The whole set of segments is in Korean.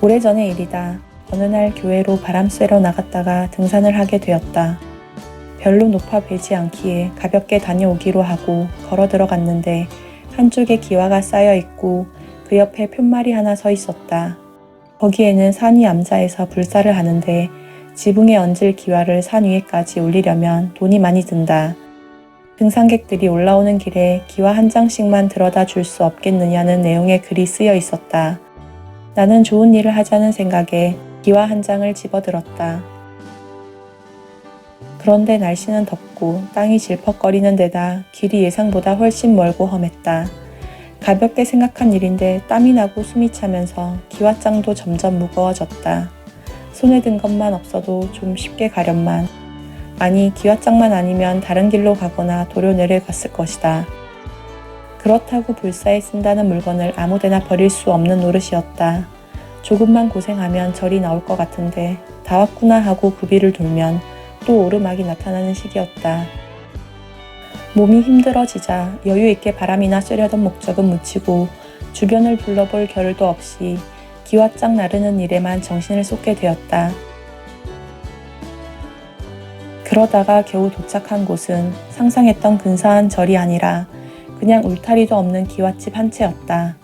오래전의 일이다. 어느 날 교회로 바람 쐬러 나갔다가 등산을 하게 되었다. 별로 높아 보이지 않기에 가볍게 다녀오기로 하고 걸어 들어갔는데 한쪽에 기와가 쌓여 있고 그 옆에 푯말이 하나 서 있었다. 거기에는 산 위 암자에서 불사를 하는데 지붕에 얹을 기와를 산 위에까지 올리려면 돈이 많이 든다. 등산객들이 올라오는 길에 기와 한 장씩만 들어다 줄 수 없겠느냐는 내용의 글이 쓰여 있었다. 나는 좋은 일을 하자는 생각에 기와 한 장을 집어들었다. 그런데 날씨는 덥고 땅이 질퍽거리는 데다 길이 예상보다 훨씬 멀고 험했다. 가볍게 생각한 일인데 땀이 나고 숨이 차면서 기와장도 점점 무거워졌다. 손에 든 것만 없어도 좀 쉽게 가련만. 아니, 기와장만 아니면 다른 길로 가거나 도로 내려갔을 것이다. 그렇다고 불사에 쓴다는 물건을 아무데나 버릴 수 없는 노릇이었다. 조금만 고생하면 절이 나올 것 같은데 다 왔구나 하고 구비를 돌면 또 오르막이 나타나는 시기였다. 몸이 힘들어지자 여유 있게 바람이나 쐬려던 목적은 묻히고 주변을 둘러볼 겨를도 없이 기와장 나르는 일에만 정신을 쏟게 되었다. 그러다가 겨우 도착한 곳은 상상했던 근사한 절이 아니라 그냥 울타리도 없는 기와집 한 채였다.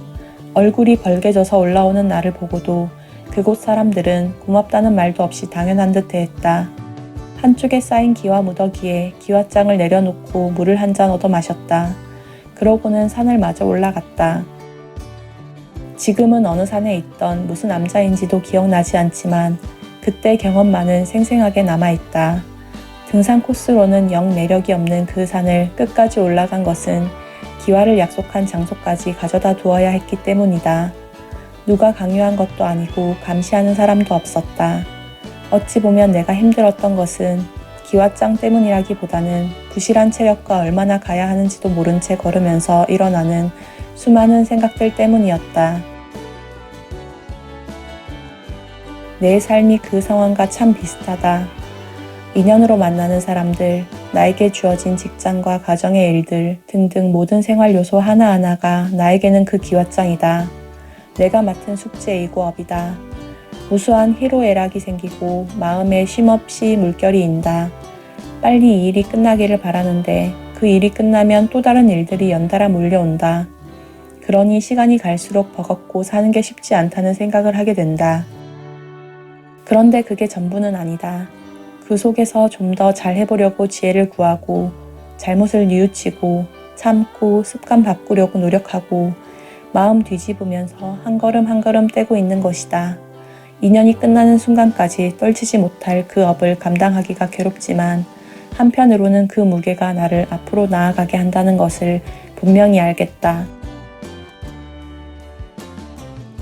얼굴이 벌개져서 올라오는 나를 보고도 그곳 사람들은 고맙다는 말도 없이 당연한 듯 대했다. 한쪽에 쌓인 기와 무더기에 기와장을 내려놓고 물을 한 잔 얻어 마셨다. 그러고는 산을 마저 올라갔다. 지금은 어느 산에 있던 무슨 암자인지도 기억나지 않지만 그때 경험만은 생생하게 남아있다. 등산 코스로는 영 매력이 없는 그 산을 끝까지 올라간 것은 기와를 약속한 장소까지 가져다 두어야 했기 때문이다. 누가 강요한 것도 아니고 감시하는 사람도 없었다. 어찌 보면 내가 힘들었던 것은 기와장 때문이라기보다는 부실한 체력과 얼마나 가야 하는지도 모른 채 걸으면서 일어나는 수많은 생각들 때문이었다. 내 삶이 그 상황과 참 비슷하다. 인연으로 만나는 사람들, 나에게 주어진 직장과 가정의 일들 등등 모든 생활 요소 하나하나가 나에게는 그 기와장이다. 내가 맡은 숙제이고 업이다. 무수한 희로애락이 생기고 마음에 쉼없이 물결이 인다. 빨리 이 일이 끝나기를 바라는데 그 일이 끝나면 또 다른 일들이 연달아 몰려온다. 그러니 시간이 갈수록 버겁고 사는 게 쉽지 않다는 생각을 하게 된다. 그런데 그게 전부는 아니다. 그 속에서 좀 더 잘 해보려고 지혜를 구하고 잘못을 뉘우치고 참고 습관 바꾸려고 노력하고 마음 뒤집으면서 한 걸음 한 걸음 떼고 있는 것이다. 인연이 끝나는 순간까지 떨치지 못할 그 업을 감당하기가 괴롭지만 한편으로는 그 무게가 나를 앞으로 나아가게 한다는 것을 분명히 알겠다.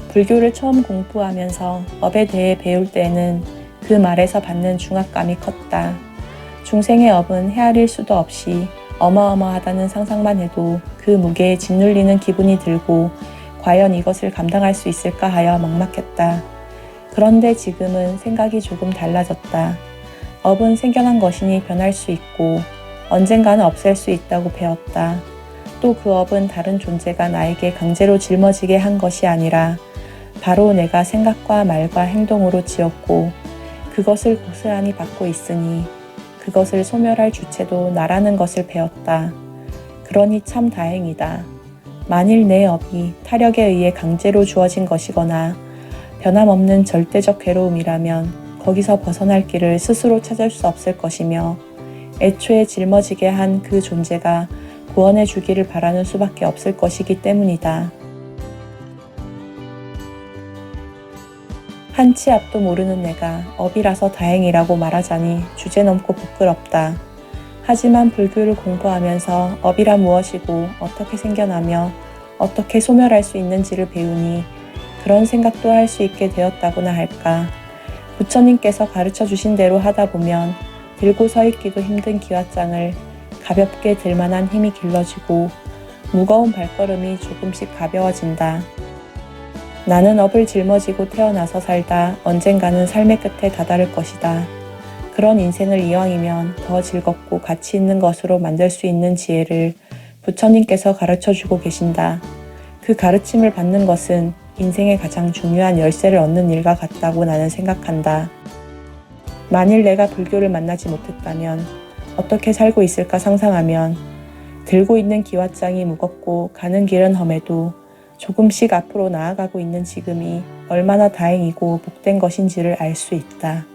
불교를 처음 공부하면서 업에 대해 배울 때에는 그 말에서 받는 중압감이 컸다. 중생의 업은 헤아릴 수도 없이 어마어마하다는 상상만 해도 그 무게에 짓눌리는 기분이 들고 과연 이것을 감당할 수 있을까 하여 막막했다. 그런데 지금은 생각이 조금 달라졌다. 업은 생겨난 것이니 변할 수 있고 언젠가는 없앨 수 있다고 배웠다. 또 그 업은 다른 존재가 나에게 강제로 짊어지게 한 것이 아니라 바로 내가 생각과 말과 행동으로 지었고 그것을 고스란히 받고 있으니 그것을 소멸할 주체도 나라는 것을 배웠다. 그러니 참 다행이다. 만일 내 업이 타력에 의해 강제로 주어진 것이거나 변함없는 절대적 괴로움이라면 거기서 벗어날 길을 스스로 찾을 수 없을 것이며 애초에 짊어지게 한 그 존재가 구원해 주기를 바라는 수밖에 없을 것이기 때문이다. 한치 앞도 모르는 내가 업이라서 다행이라고 말하자니 주제넘고 부끄럽다. 하지만 불교를 공부하면서 업이란 무엇이고 어떻게 생겨나며 어떻게 소멸할 수 있는지를 배우니 그런 생각도 할 수 있게 되었다고나 할까. 부처님께서 가르쳐 주신 대로 하다 보면 들고 서 있기도 힘든 기와장을 가볍게 들 만한 힘이 길러지고 무거운 발걸음이 조금씩 가벼워진다. 나는 업을 짊어지고 태어나서 살다 언젠가는 삶의 끝에 다다를 것이다. 그런 인생을 이왕이면 더 즐겁고 가치 있는 것으로 만들 수 있는 지혜를 부처님께서 가르쳐 주고 계신다. 그 가르침을 받는 것은 인생의 가장 중요한 열쇠를 얻는 일과 같다고 나는 생각한다. 만일 내가 불교를 만나지 못했다면 어떻게 살고 있을까 상상하면 들고 있는 기왓장이 무겁고 가는 길은 험해도 조금씩 앞으로 나아가고 있는 지금이 얼마나 다행이고 복된 것인지를 알 수 있다.